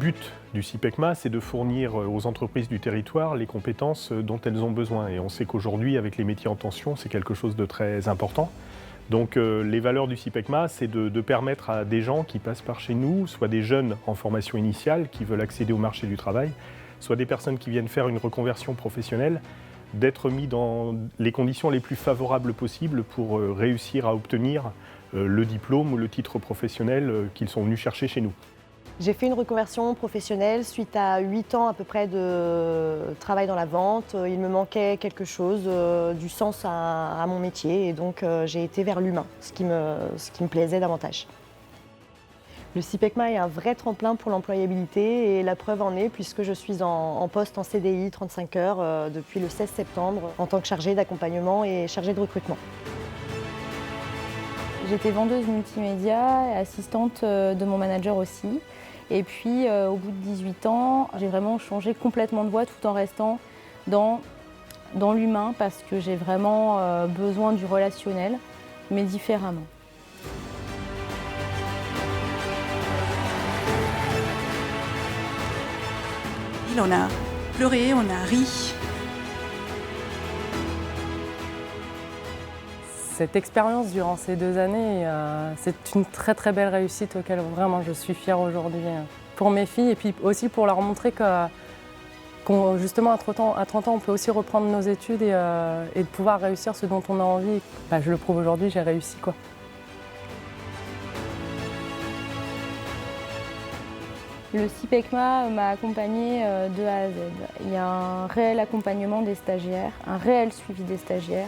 but du CIPECMA, c'est de fournir aux entreprises du territoire les compétences dont elles ont besoin. Et on sait qu'aujourd'hui, avec les métiers en tension, c'est quelque chose de très important. Donc les valeurs du CIPECMA, c'est de permettre à des gens qui passent par chez nous, soit des jeunes en formation initiale qui veulent accéder au marché du travail, soit des personnes qui viennent faire une reconversion professionnelle, d'être mis dans les conditions les plus favorables possibles pour réussir à obtenir le diplôme ou le titre professionnel qu'ils sont venus chercher chez nous. J'ai fait une reconversion professionnelle suite à 8 ans à peu près de travail dans la vente. Il me manquait quelque chose, du sens à mon métier et donc j'ai été vers l'humain, ce qui me plaisait davantage. Le CIPECMA est un vrai tremplin pour l'employabilité et la preuve en est puisque je suis en poste en CDI 35 heures depuis le 16 septembre en tant que chargée d'accompagnement et chargée de recrutement. J'étais vendeuse multimédia et assistante de mon manager aussi. Et puis au bout de 18 ans, j'ai vraiment changé complètement de voie tout en restant dans l'humain parce que j'ai vraiment besoin du relationnel, mais différemment. On a pleuré, on a ri. Cette expérience durant ces 2 années, c'est une très très belle réussite auquel vraiment je suis fière aujourd'hui pour mes filles et puis aussi pour leur montrer que justement à 30 ans on peut aussi reprendre nos études et de pouvoir réussir ce dont on a envie. Je le prouve aujourd'hui, j'ai réussi quoi. Le CIPECMA m'a accompagnée de A à Z. Il y a un réel accompagnement des stagiaires, un réel suivi des stagiaires.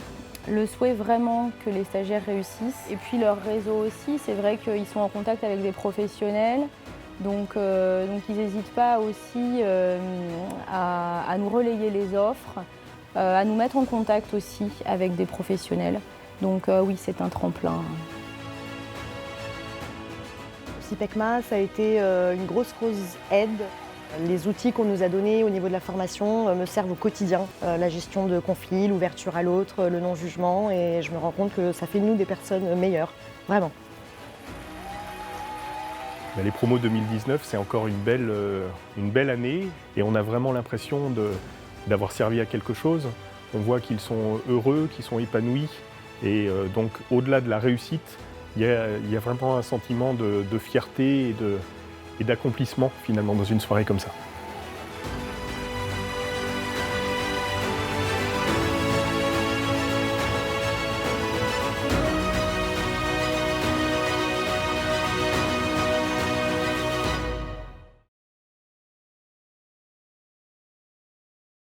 Le souhait vraiment que les stagiaires réussissent. Et puis leur réseau aussi, c'est vrai qu'ils sont en contact avec des professionnels. Donc ils n'hésitent pas aussi à nous relayer les offres, à nous mettre en contact aussi avec des professionnels. Donc oui, c'est un tremplin. Le CIPECMA, ça a été une grosse aide. Les outils qu'on nous a donnés au niveau de la formation me servent au quotidien. La gestion de conflits, l'ouverture à l'autre, le non-jugement et je me rends compte que ça fait de nous des personnes meilleures, vraiment. Les promos 2019, c'est encore une belle année et on a vraiment l'impression d'avoir servi à quelque chose. On voit qu'ils sont heureux, qu'ils sont épanouis et donc au-delà de la réussite, il y a vraiment un sentiment de fierté et d'accomplissement finalement dans une soirée comme ça.